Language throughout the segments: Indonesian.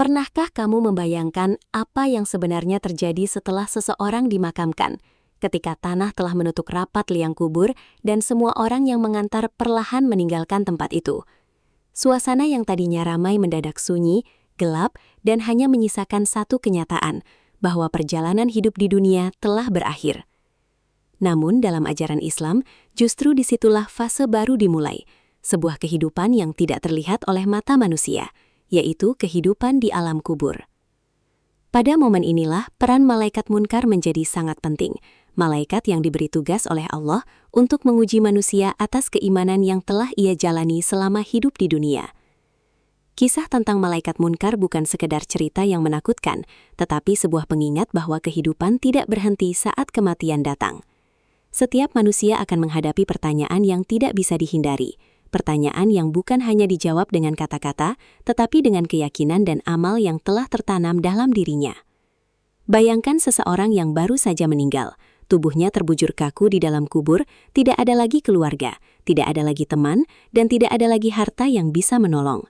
Pernahkah kamu membayangkan apa yang sebenarnya terjadi setelah seseorang dimakamkan, ketika tanah telah menutup rapat liang kubur dan semua orang yang mengantar perlahan meninggalkan tempat itu? Suasana yang tadinya ramai mendadak sunyi, gelap, dan hanya menyisakan satu kenyataan, bahwa perjalanan hidup di dunia telah berakhir. Namun dalam ajaran Islam, justru disitulah fase baru dimulai, sebuah kehidupan yang tidak terlihat oleh mata manusia, yaitu kehidupan di alam kubur. Pada momen inilah peran malaikat munkar menjadi sangat penting, malaikat yang diberi tugas oleh Allah untuk menguji manusia atas keimanan yang telah ia jalani selama hidup di dunia. Kisah tentang malaikat munkar bukan sekedar cerita yang menakutkan, tetapi sebuah pengingat bahwa kehidupan tidak berhenti saat kematian datang. Setiap manusia akan menghadapi pertanyaan yang tidak bisa dihindari, pertanyaan yang bukan hanya dijawab dengan kata-kata, tetapi dengan keyakinan dan amal yang telah tertanam dalam dirinya. Bayangkan seseorang yang baru saja meninggal, tubuhnya terbujur kaku di dalam kubur, tidak ada lagi keluarga, tidak ada lagi teman, dan tidak ada lagi harta yang bisa menolong.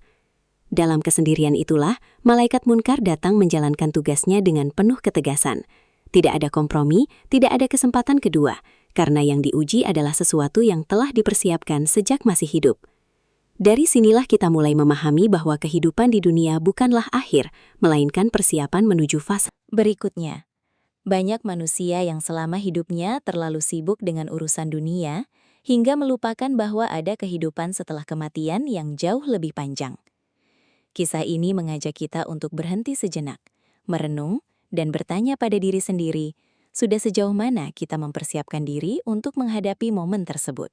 Dalam kesendirian itulah, malaikat munkar datang menjalankan tugasnya dengan penuh ketegasan. Tidak ada kompromi, tidak ada kesempatan kedua, karena yang diuji adalah sesuatu yang telah dipersiapkan sejak masih hidup. Dari sinilah kita mulai memahami bahwa kehidupan di dunia bukanlah akhir, melainkan persiapan menuju fase berikutnya. Banyak manusia yang selama hidupnya terlalu sibuk dengan urusan dunia, hingga melupakan bahwa ada kehidupan setelah kematian yang jauh lebih panjang. Kisah ini mengajak kita untuk berhenti sejenak, merenung, dan bertanya pada diri sendiri, sudah sejauh mana kita mempersiapkan diri untuk menghadapi momen tersebut.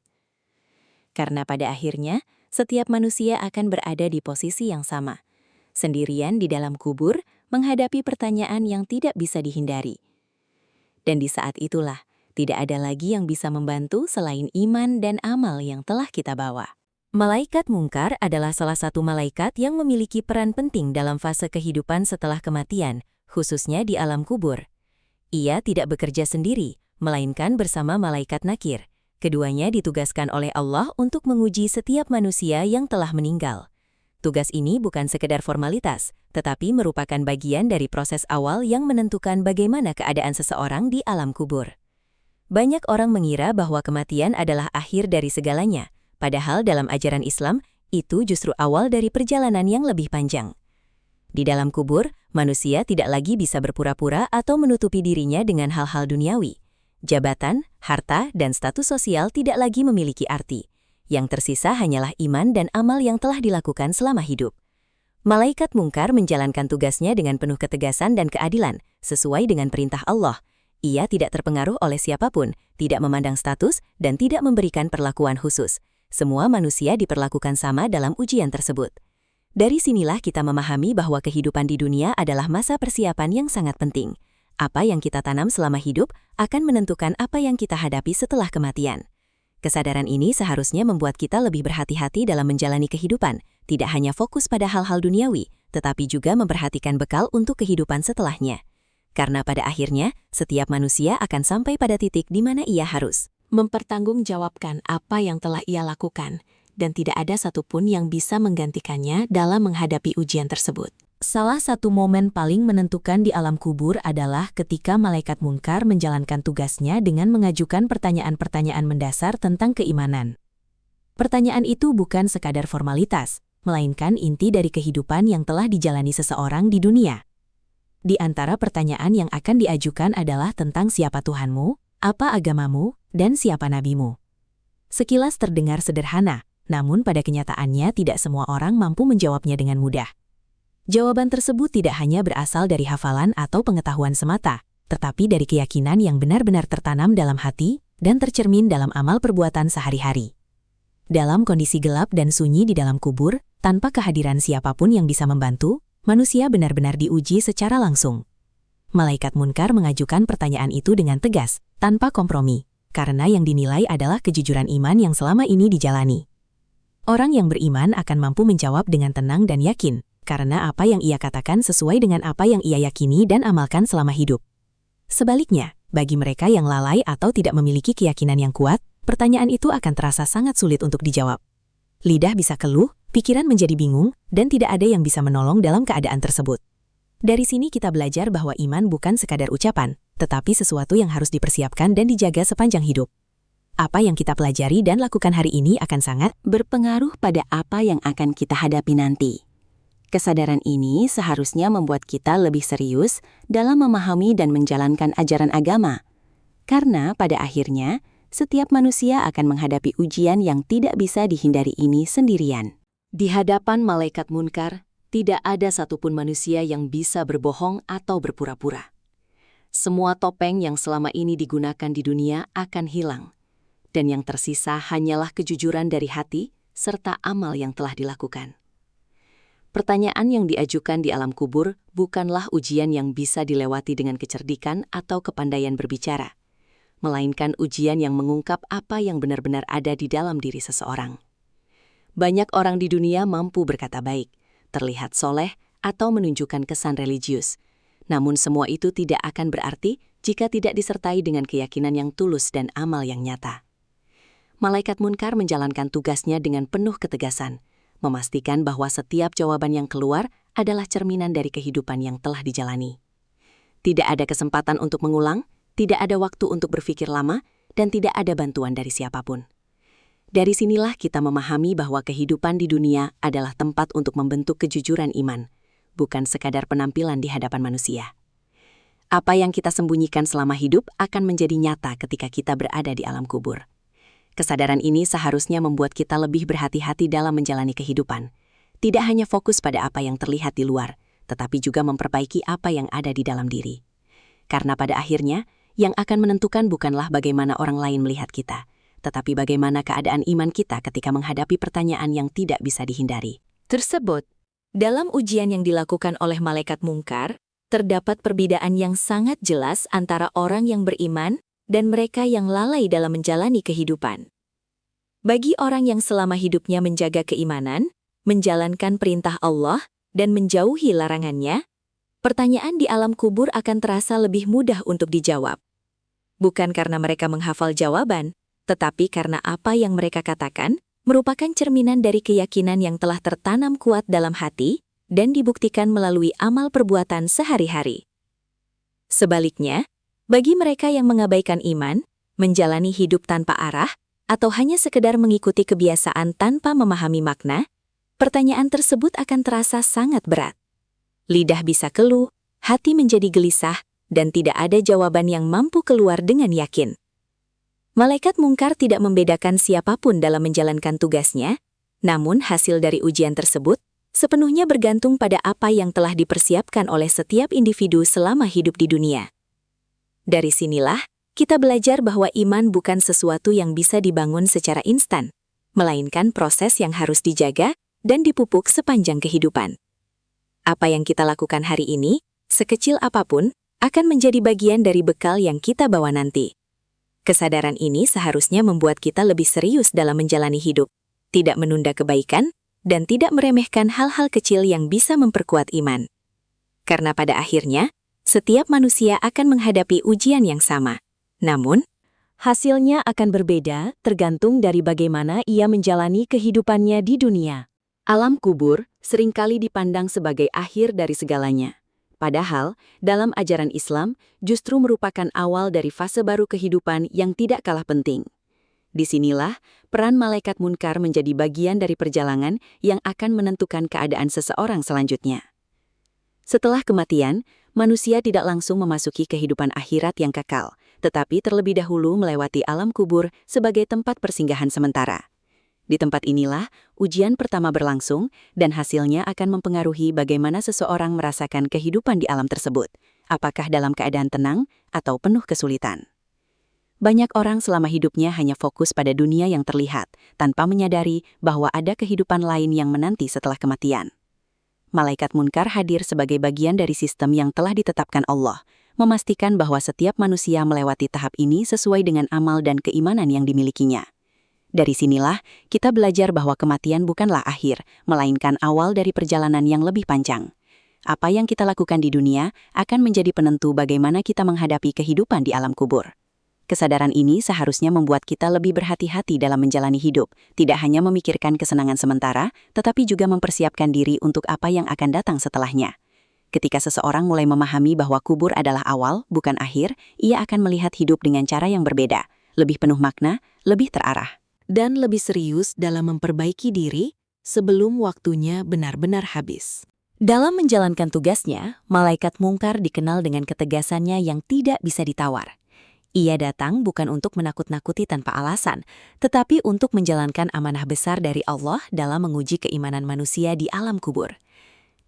Karena pada akhirnya, setiap manusia akan berada di posisi yang sama, sendirian di dalam kubur, menghadapi pertanyaan yang tidak bisa dihindari. Dan di saat itulah, tidak ada lagi yang bisa membantu selain iman dan amal yang telah kita bawa. Malaikat munkar adalah salah satu malaikat yang memiliki peran penting dalam fase kehidupan setelah kematian, khususnya di alam kubur. Ia tidak bekerja sendiri, melainkan bersama malaikat nakir. Keduanya ditugaskan oleh Allah untuk menguji setiap manusia yang telah meninggal. Tugas ini bukan sekedar formalitas, tetapi merupakan bagian dari proses awal yang menentukan bagaimana keadaan seseorang di alam kubur. Banyak orang mengira bahwa kematian adalah akhir dari segalanya, padahal dalam ajaran Islam, itu justru awal dari perjalanan yang lebih panjang. Di dalam kubur, manusia tidak lagi bisa berpura-pura atau menutupi dirinya dengan hal-hal duniawi. Jabatan, harta, dan status sosial tidak lagi memiliki arti. Yang tersisa hanyalah iman dan amal yang telah dilakukan selama hidup. Malaikat munkar menjalankan tugasnya dengan penuh ketegasan dan keadilan, sesuai dengan perintah Allah. Ia tidak terpengaruh oleh siapapun, tidak memandang status, dan tidak memberikan perlakuan khusus. Semua manusia diperlakukan sama dalam ujian tersebut. Dari sinilah kita memahami bahwa kehidupan di dunia adalah masa persiapan yang sangat penting. Apa yang kita tanam selama hidup akan menentukan apa yang kita hadapi setelah kematian. Kesadaran ini seharusnya membuat kita lebih berhati-hati dalam menjalani kehidupan, tidak hanya fokus pada hal-hal duniawi, tetapi juga memperhatikan bekal untuk kehidupan setelahnya. Karena pada akhirnya, setiap manusia akan sampai pada titik di mana ia harus mempertanggungjawabkan apa yang telah ia lakukan, dan tidak ada satupun yang bisa menggantikannya dalam menghadapi ujian tersebut. Salah satu momen paling menentukan di alam kubur adalah ketika malaikat munkar menjalankan tugasnya dengan mengajukan pertanyaan-pertanyaan mendasar tentang keimanan. Pertanyaan itu bukan sekadar formalitas, melainkan inti dari kehidupan yang telah dijalani seseorang di dunia. Di antara pertanyaan yang akan diajukan adalah tentang siapa Tuhanmu, apa agamamu, dan siapa nabimu. Sekilas terdengar sederhana, namun pada kenyataannya tidak semua orang mampu menjawabnya dengan mudah. Jawaban tersebut tidak hanya berasal dari hafalan atau pengetahuan semata, tetapi dari keyakinan yang benar-benar tertanam dalam hati dan tercermin dalam amal perbuatan sehari-hari. Dalam kondisi gelap dan sunyi di dalam kubur, tanpa kehadiran siapapun yang bisa membantu, manusia benar-benar diuji secara langsung. Malaikat munkar mengajukan pertanyaan itu dengan tegas, tanpa kompromi, karena yang dinilai adalah kejujuran iman yang selama ini dijalani. Orang yang beriman akan mampu menjawab dengan tenang dan yakin, karena apa yang ia katakan sesuai dengan apa yang ia yakini dan amalkan selama hidup. Sebaliknya, bagi mereka yang lalai atau tidak memiliki keyakinan yang kuat, pertanyaan itu akan terasa sangat sulit untuk dijawab. Lidah bisa keluh, Pikiran menjadi bingung dan tidak ada yang bisa menolong dalam keadaan tersebut. Dari sini kita belajar bahwa iman bukan sekadar ucapan, tetapi sesuatu yang harus dipersiapkan dan dijaga sepanjang hidup. Apa yang kita pelajari dan lakukan hari ini akan sangat berpengaruh pada apa yang akan kita hadapi nanti. Kesadaran ini seharusnya membuat kita lebih serius dalam memahami dan menjalankan ajaran agama. Karena pada akhirnya, setiap manusia akan menghadapi ujian yang tidak bisa dihindari ini sendirian. Di hadapan malaikat munkar, tidak ada satupun manusia yang bisa berbohong atau berpura-pura. Semua topeng yang selama ini digunakan di dunia akan hilang. Dan yang tersisa hanyalah kejujuran dari hati serta amal yang telah dilakukan. Pertanyaan yang diajukan di alam kubur bukanlah ujian yang bisa dilewati dengan kecerdikan atau kepandaian berbicara, melainkan ujian yang mengungkap apa yang benar-benar ada di dalam diri seseorang. Banyak orang di dunia mampu berkata baik, terlihat soleh, atau menunjukkan kesan religius. Namun semua itu tidak akan berarti jika tidak disertai dengan keyakinan yang tulus dan amal yang nyata. Malaikat munkar menjalankan tugasnya dengan penuh ketegasan, memastikan bahwa setiap jawaban yang keluar adalah cerminan dari kehidupan yang telah dijalani. Tidak ada kesempatan untuk mengulang, tidak ada waktu untuk berpikir lama, dan tidak ada bantuan dari siapapun. Dari sinilah kita memahami bahwa kehidupan di dunia adalah tempat untuk membentuk kejujuran iman, bukan sekadar penampilan di hadapan manusia. Apa yang kita sembunyikan selama hidup akan menjadi nyata ketika kita berada di alam kubur. Kesadaran ini seharusnya membuat kita lebih berhati-hati dalam menjalani kehidupan. Tidak hanya fokus pada apa yang terlihat di luar, tetapi juga memperbaiki apa yang ada di dalam diri. Karena pada akhirnya, yang akan menentukan bukanlah bagaimana orang lain melihat kita, tetapi bagaimana keadaan iman kita ketika menghadapi pertanyaan yang tidak bisa dihindari. tersebut. Dalam ujian yang dilakukan oleh malaikat mungkar, terdapat perbedaan yang sangat jelas antara orang yang beriman dan mereka yang lalai dalam menjalani kehidupan. Bagi orang yang selama hidupnya menjaga keimanan, menjalankan perintah Allah, dan menjauhi larangannya, pertanyaan di alam kubur akan terasa lebih mudah untuk dijawab. Bukan karena mereka menghafal jawaban, tetapi karena apa yang mereka katakan merupakan cerminan dari keyakinan yang telah tertanam kuat dalam hati dan dibuktikan melalui amal perbuatan sehari-hari. Sebaliknya, bagi mereka yang mengabaikan iman, menjalani hidup tanpa arah, atau hanya sekedar mengikuti kebiasaan tanpa memahami makna, pertanyaan tersebut akan terasa sangat berat. Lidah bisa keluh, hati menjadi gelisah, dan tidak ada jawaban yang mampu keluar dengan yakin. Malaikat mungkar tidak membedakan siapapun dalam menjalankan tugasnya, namun hasil dari ujian tersebut sepenuhnya bergantung pada apa yang telah dipersiapkan oleh setiap individu selama hidup di dunia. Dari sinilah, kita belajar bahwa iman bukan sesuatu yang bisa dibangun secara instan, melainkan proses yang harus dijaga dan dipupuk sepanjang kehidupan. Apa yang kita lakukan hari ini, sekecil apapun, akan menjadi bagian dari bekal yang kita bawa nanti. Kesadaran ini seharusnya membuat kita lebih serius dalam menjalani hidup, tidak menunda kebaikan, dan tidak meremehkan hal-hal kecil yang bisa memperkuat iman. Karena pada akhirnya, setiap manusia akan menghadapi ujian yang sama. Namun, hasilnya akan berbeda tergantung dari bagaimana ia menjalani kehidupannya di dunia. Alam kubur seringkali dipandang sebagai akhir dari segalanya. Padahal, dalam ajaran Islam justru merupakan awal dari fase baru kehidupan yang tidak kalah penting. Disinilah, peran malaikat munkar menjadi bagian dari perjalanan yang akan menentukan keadaan seseorang selanjutnya. Setelah kematian, manusia tidak langsung memasuki kehidupan akhirat yang kekal, tetapi terlebih dahulu melewati alam kubur sebagai tempat persinggahan sementara. Di tempat inilah, ujian pertama berlangsung, dan hasilnya akan mempengaruhi bagaimana seseorang merasakan kehidupan di alam tersebut, apakah dalam keadaan tenang atau penuh kesulitan. Banyak orang selama hidupnya hanya fokus pada dunia yang terlihat, tanpa menyadari bahwa ada kehidupan lain yang menanti setelah kematian. Malaikat munkar hadir sebagai bagian dari sistem yang telah ditetapkan Allah, memastikan bahwa setiap manusia melewati tahap ini sesuai dengan amal dan keimanan yang dimilikinya. Dari sinilah, kita belajar bahwa kematian bukanlah akhir, melainkan awal dari perjalanan yang lebih panjang. Apa yang kita lakukan di dunia akan menjadi penentu bagaimana kita menghadapi kehidupan di alam kubur. Kesadaran ini seharusnya membuat kita lebih berhati-hati dalam menjalani hidup, tidak hanya memikirkan kesenangan sementara, tetapi juga mempersiapkan diri untuk apa yang akan datang setelahnya. Ketika seseorang mulai memahami bahwa kubur adalah awal, bukan akhir, ia akan melihat hidup dengan cara yang berbeda, lebih penuh makna, lebih terarah. Dan lebih serius dalam memperbaiki diri sebelum waktunya benar-benar habis. Dalam menjalankan tugasnya, malaikat mungkar dikenal dengan ketegasannya yang tidak bisa ditawar. Ia datang bukan untuk menakut-nakuti tanpa alasan, tetapi untuk menjalankan amanah besar dari Allah dalam menguji keimanan manusia di alam kubur.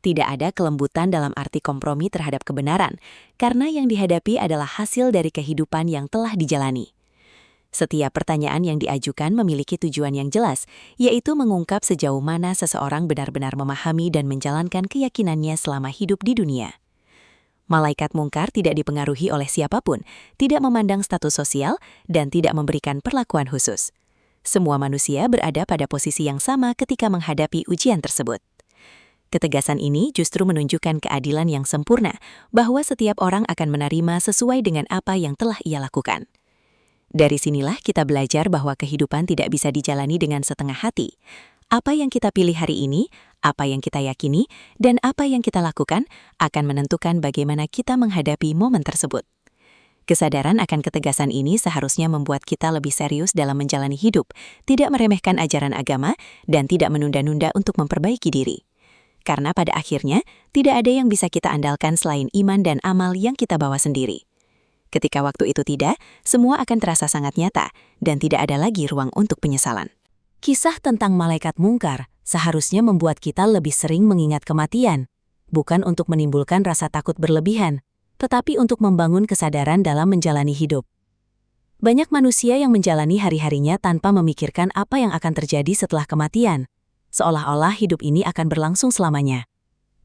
Tidak ada kelembutan dalam arti kompromi terhadap kebenaran, karena yang dihadapi adalah hasil dari kehidupan yang telah dijalani. Setiap pertanyaan yang diajukan memiliki tujuan yang jelas, yaitu mengungkap sejauh mana seseorang benar-benar memahami dan menjalankan keyakinannya selama hidup di dunia. Malaikat mungkar tidak dipengaruhi oleh siapapun, tidak memandang status sosial, dan tidak memberikan perlakuan khusus. Semua manusia berada pada posisi yang sama ketika menghadapi ujian tersebut. Ketegasan ini justru menunjukkan keadilan yang sempurna, bahwa setiap orang akan menerima sesuai dengan apa yang telah ia lakukan. Dari sinilah kita belajar bahwa kehidupan tidak bisa dijalani dengan setengah hati. Apa yang kita pilih hari ini, apa yang kita yakini, dan apa yang kita lakukan akan menentukan bagaimana kita menghadapi momen tersebut. Kesadaran akan ketegasan ini seharusnya membuat kita lebih serius dalam menjalani hidup, tidak meremehkan ajaran agama, dan tidak menunda-nunda untuk memperbaiki diri. Karena pada akhirnya, tidak ada yang bisa kita andalkan selain iman dan amal yang kita bawa sendiri. Ketika waktu itu tidak, semua akan terasa sangat nyata, dan tidak ada lagi ruang untuk penyesalan. Kisah tentang malaikat mungkar seharusnya membuat kita lebih sering mengingat kematian, bukan untuk menimbulkan rasa takut berlebihan, tetapi untuk membangun kesadaran dalam menjalani hidup. Banyak manusia yang menjalani hari-harinya tanpa memikirkan apa yang akan terjadi setelah kematian, seolah-olah hidup ini akan berlangsung selamanya.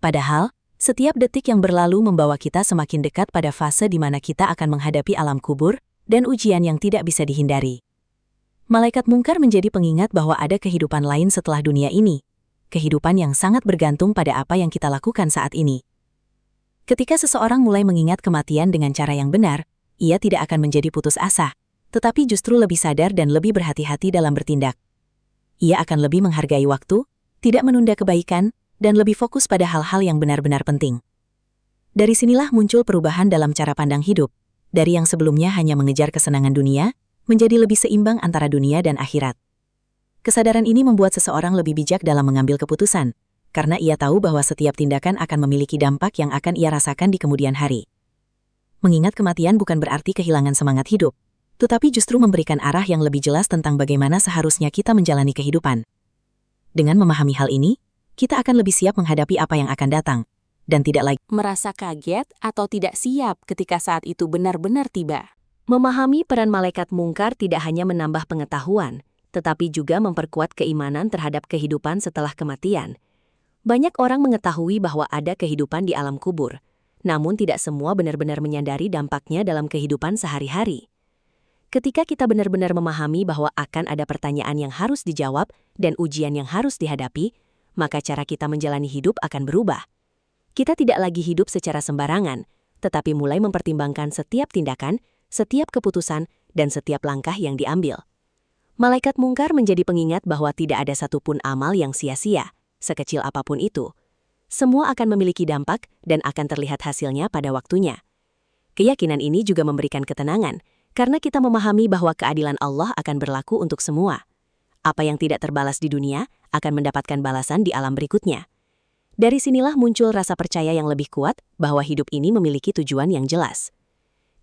Padahal, setiap detik yang berlalu membawa kita semakin dekat pada fase di mana kita akan menghadapi alam kubur dan ujian yang tidak bisa dihindari. Malaikat mungkar menjadi pengingat bahwa ada kehidupan lain setelah dunia ini, kehidupan yang sangat bergantung pada apa yang kita lakukan saat ini. Ketika seseorang mulai mengingat kematian dengan cara yang benar, ia tidak akan menjadi putus asa, tetapi justru lebih sadar dan lebih berhati-hati dalam bertindak. Ia akan lebih menghargai waktu, tidak menunda kebaikan, dan lebih fokus pada hal-hal yang benar-benar penting. Dari sinilah muncul perubahan dalam cara pandang hidup, dari yang sebelumnya hanya mengejar kesenangan dunia, menjadi lebih seimbang antara dunia dan akhirat. Kesadaran ini membuat seseorang lebih bijak dalam mengambil keputusan, karena ia tahu bahwa setiap tindakan akan memiliki dampak yang akan ia rasakan di kemudian hari. Mengingat kematian bukan berarti kehilangan semangat hidup, tetapi justru memberikan arah yang lebih jelas tentang bagaimana seharusnya kita menjalani kehidupan. Dengan memahami hal ini, kita akan lebih siap menghadapi apa yang akan datang, dan tidak lagi merasa kaget atau tidak siap ketika saat itu benar-benar tiba. Memahami peran malaikat mungkar tidak hanya menambah pengetahuan, tetapi juga memperkuat keimanan terhadap kehidupan setelah kematian. Banyak orang mengetahui bahwa ada kehidupan di alam kubur, namun tidak semua benar-benar menyadari dampaknya dalam kehidupan sehari-hari. Ketika kita benar-benar memahami bahwa akan ada pertanyaan yang harus dijawab dan ujian yang harus dihadapi, maka cara kita menjalani hidup akan berubah. Kita tidak lagi hidup secara sembarangan, tetapi mulai mempertimbangkan setiap tindakan, setiap keputusan, dan setiap langkah yang diambil. Malaikat mungkar menjadi pengingat bahwa tidak ada satupun amal yang sia-sia, sekecil apapun itu. Semua akan memiliki dampak dan akan terlihat hasilnya pada waktunya. Keyakinan ini juga memberikan ketenangan, karena kita memahami bahwa keadilan Allah akan berlaku untuk semua. Apa yang tidak terbalas di dunia akan mendapatkan balasan di alam berikutnya. Dari sinilah muncul rasa percaya yang lebih kuat bahwa hidup ini memiliki tujuan yang jelas.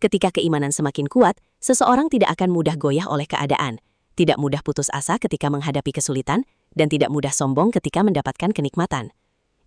Ketika keimanan semakin kuat, seseorang tidak akan mudah goyah oleh keadaan, tidak mudah putus asa ketika menghadapi kesulitan, dan tidak mudah sombong ketika mendapatkan kenikmatan.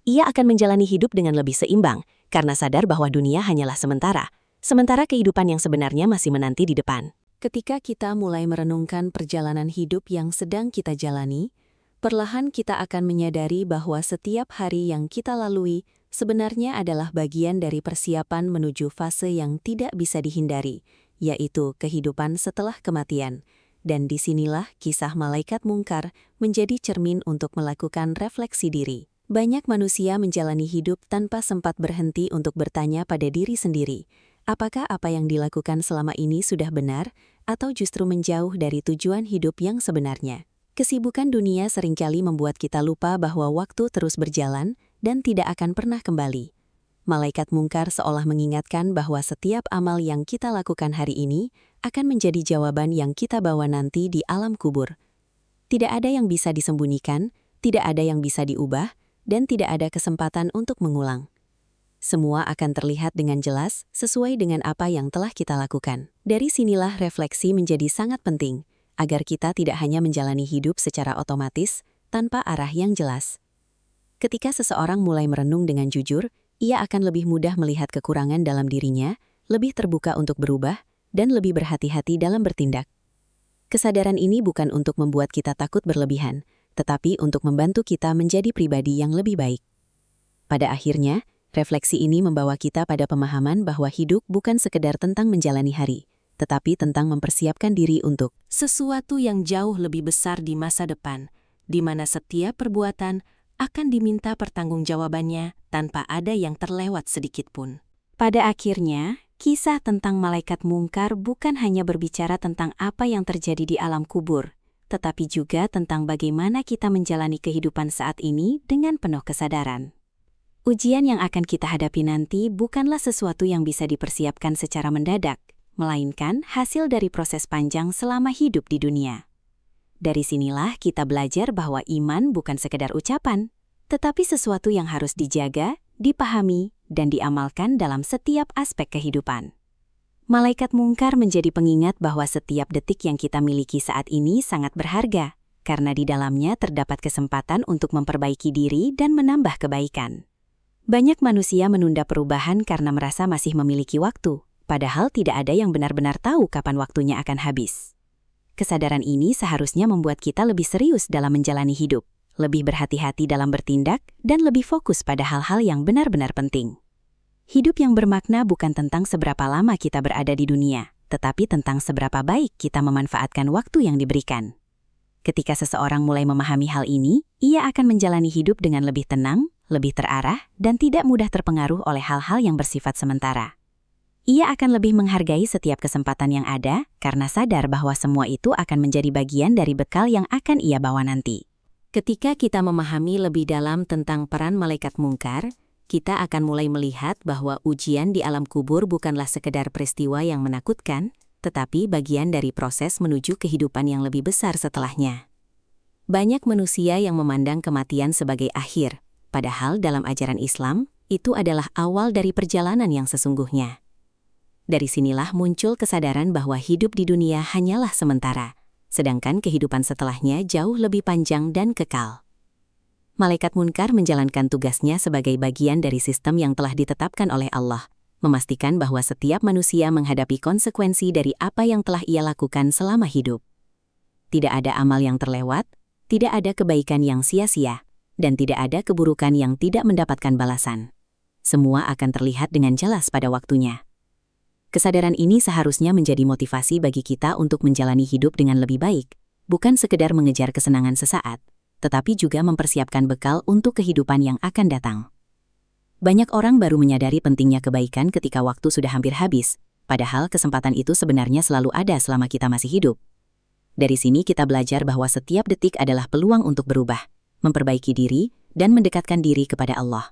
Ia akan menjalani hidup dengan lebih seimbang, karena sadar bahwa dunia hanyalah sementara kehidupan yang sebenarnya masih menanti di depan. Ketika kita mulai merenungkan perjalanan hidup yang sedang kita jalani, perlahan kita akan menyadari bahwa setiap hari yang kita lalui sebenarnya adalah bagian dari persiapan menuju fase yang tidak bisa dihindari, yaitu kehidupan setelah kematian. Dan disinilah kisah malaikat mungkar menjadi cermin untuk melakukan refleksi diri. Banyak manusia menjalani hidup tanpa sempat berhenti untuk bertanya pada diri sendiri, apakah apa yang dilakukan selama ini sudah benar, atau justru menjauh dari tujuan hidup yang sebenarnya. Kesibukan dunia seringkali membuat kita lupa bahwa waktu terus berjalan dan tidak akan pernah kembali. Malaikat mungkar seolah mengingatkan bahwa setiap amal yang kita lakukan hari ini akan menjadi jawaban yang kita bawa nanti di alam kubur. Tidak ada yang bisa disembunyikan, tidak ada yang bisa diubah, dan tidak ada kesempatan untuk mengulang. Semua akan terlihat dengan jelas sesuai dengan apa yang telah kita lakukan. Dari sinilah refleksi menjadi sangat penting, agar kita tidak hanya menjalani hidup secara otomatis tanpa arah yang jelas. Ketika seseorang mulai merenung dengan jujur, ia akan lebih mudah melihat kekurangan dalam dirinya, lebih terbuka untuk berubah, dan lebih berhati-hati dalam bertindak. Kesadaran ini bukan untuk membuat kita takut berlebihan, tetapi untuk membantu kita menjadi pribadi yang lebih baik. Pada akhirnya, refleksi ini membawa kita pada pemahaman bahwa hidup bukan sekedar tentang menjalani hari, tetapi tentang mempersiapkan diri untuk sesuatu yang jauh lebih besar di masa depan, di mana setiap perbuatan akan diminta pertanggungjawabannya tanpa ada yang terlewat sedikit pun. Pada akhirnya, kisah tentang malaikat mungkar bukan hanya berbicara tentang apa yang terjadi di alam kubur, tetapi juga tentang bagaimana kita menjalani kehidupan saat ini dengan penuh kesadaran. Ujian yang akan kita hadapi nanti bukanlah sesuatu yang bisa dipersiapkan secara mendadak, melainkan hasil dari proses panjang selama hidup di dunia. Dari sinilah kita belajar bahwa iman bukan sekedar ucapan, tetapi sesuatu yang harus dijaga, dipahami, dan diamalkan dalam setiap aspek kehidupan. Malaikat mungkar menjadi pengingat bahwa setiap detik yang kita miliki saat ini sangat berharga, karena di dalamnya terdapat kesempatan untuk memperbaiki diri dan menambah kebaikan. Banyak manusia menunda perubahan karena merasa masih memiliki waktu, padahal tidak ada yang benar-benar tahu kapan waktunya akan habis. Kesadaran ini seharusnya membuat kita lebih serius dalam menjalani hidup, lebih berhati-hati dalam bertindak, dan lebih fokus pada hal-hal yang benar-benar penting. Hidup yang bermakna bukan tentang seberapa lama kita berada di dunia, tetapi tentang seberapa baik kita memanfaatkan waktu yang diberikan. Ketika seseorang mulai memahami hal ini, ia akan menjalani hidup dengan lebih tenang, lebih terarah, dan tidak mudah terpengaruh oleh hal-hal yang bersifat sementara. Ia akan lebih menghargai setiap kesempatan yang ada karena sadar bahwa semua itu akan menjadi bagian dari bekal yang akan ia bawa nanti. Ketika kita memahami lebih dalam tentang peran malaikat mungkar, kita akan mulai melihat bahwa ujian di alam kubur bukanlah sekedar peristiwa yang menakutkan, tetapi bagian dari proses menuju kehidupan yang lebih besar setelahnya. Banyak manusia yang memandang kematian sebagai akhir, padahal dalam ajaran Islam, itu adalah awal dari perjalanan yang sesungguhnya. Dari sinilah muncul kesadaran bahwa hidup di dunia hanyalah sementara, sedangkan kehidupan setelahnya jauh lebih panjang dan kekal. Malaikat mungkar menjalankan tugasnya sebagai bagian dari sistem yang telah ditetapkan oleh Allah, memastikan bahwa setiap manusia menghadapi konsekuensi dari apa yang telah ia lakukan selama hidup. Tidak ada amal yang terlewat, tidak ada kebaikan yang sia-sia, dan tidak ada keburukan yang tidak mendapatkan balasan. Semua akan terlihat dengan jelas pada waktunya. Kesadaran ini seharusnya menjadi motivasi bagi kita untuk menjalani hidup dengan lebih baik, bukan sekedar mengejar kesenangan sesaat, tetapi juga mempersiapkan bekal untuk kehidupan yang akan datang. Banyak orang baru menyadari pentingnya kebaikan ketika waktu sudah hampir habis, padahal kesempatan itu sebenarnya selalu ada selama kita masih hidup. Dari sini kita belajar bahwa setiap detik adalah peluang untuk berubah, memperbaiki diri, dan mendekatkan diri kepada Allah.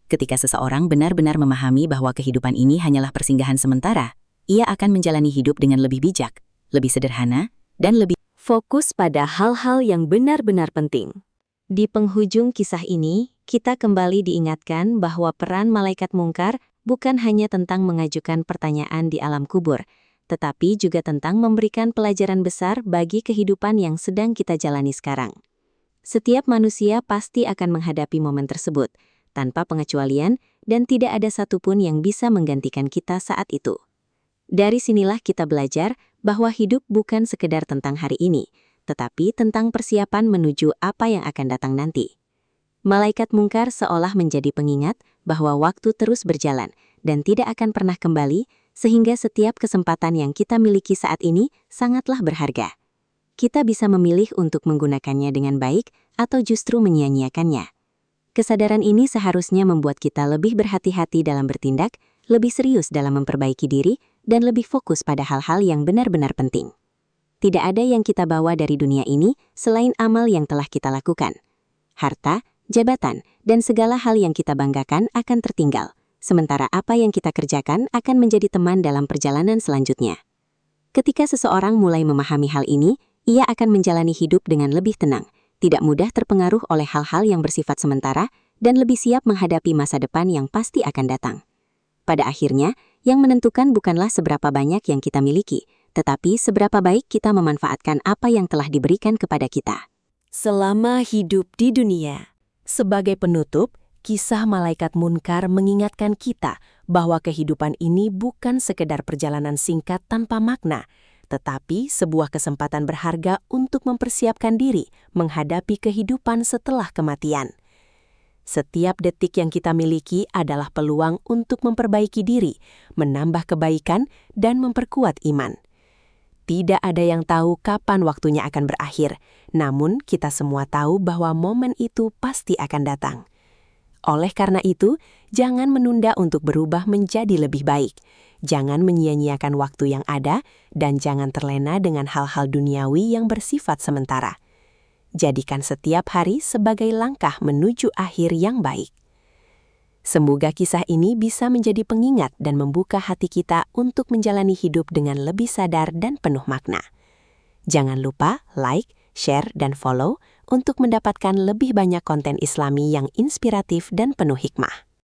Ketika seseorang benar-benar memahami bahwa kehidupan ini hanyalah persinggahan sementara, ia akan menjalani hidup dengan lebih bijak, lebih sederhana, dan lebih fokus pada hal-hal yang benar-benar penting. Di penghujung kisah ini, kita kembali diingatkan bahwa peran malaikat mungkar bukan hanya tentang mengajukan pertanyaan di alam kubur, tetapi juga tentang memberikan pelajaran besar bagi kehidupan yang sedang kita jalani sekarang. Setiap manusia pasti akan menghadapi momen tersebut, tanpa pengecualian, dan tidak ada satupun yang bisa menggantikan kita saat itu. Dari sinilah kita belajar bahwa hidup bukan sekedar tentang hari ini, tetapi tentang persiapan menuju apa yang akan datang nanti. Malaikat mungkar seolah menjadi pengingat bahwa waktu terus berjalan dan tidak akan pernah kembali, sehingga setiap kesempatan yang kita miliki saat ini sangatlah berharga. Kita bisa memilih untuk menggunakannya dengan baik atau justru menyia-nyiakannya. Kesadaran ini seharusnya membuat kita lebih berhati-hati dalam bertindak, lebih serius dalam memperbaiki diri, dan lebih fokus pada hal-hal yang benar-benar penting. Tidak ada yang kita bawa dari dunia ini selain amal yang telah kita lakukan. Harta, jabatan, dan segala hal yang kita banggakan akan tertinggal, sementara apa yang kita kerjakan akan menjadi teman dalam perjalanan selanjutnya. Ketika seseorang mulai memahami hal ini, ia akan menjalani hidup dengan lebih tenang, tidak mudah terpengaruh oleh hal-hal yang bersifat sementara, dan lebih siap menghadapi masa depan yang pasti akan datang. Pada akhirnya, yang menentukan bukanlah seberapa banyak yang kita miliki, tetapi seberapa baik kita memanfaatkan apa yang telah diberikan kepada kita. Selama hidup di dunia. Sebagai penutup, kisah malaikat munkar mengingatkan kita bahwa kehidupan ini bukan sekedar perjalanan singkat tanpa makna, tetapi sebuah kesempatan berharga untuk mempersiapkan diri menghadapi kehidupan setelah kematian. Setiap detik yang kita miliki adalah peluang untuk memperbaiki diri, menambah kebaikan, dan memperkuat iman. Tidak ada yang tahu kapan waktunya akan berakhir, namun kita semua tahu bahwa momen itu pasti akan datang. Oleh karena itu, jangan menunda untuk berubah menjadi lebih baik. Jangan menyia-nyiakan waktu yang ada, dan jangan terlena dengan hal-hal duniawi yang bersifat sementara. Jadikan setiap hari sebagai langkah menuju akhir yang baik. Semoga kisah ini bisa menjadi pengingat dan membuka hati kita untuk menjalani hidup dengan lebih sadar dan penuh makna. Jangan lupa like, share, dan follow untuk mendapatkan lebih banyak konten Islami yang inspiratif dan penuh hikmah.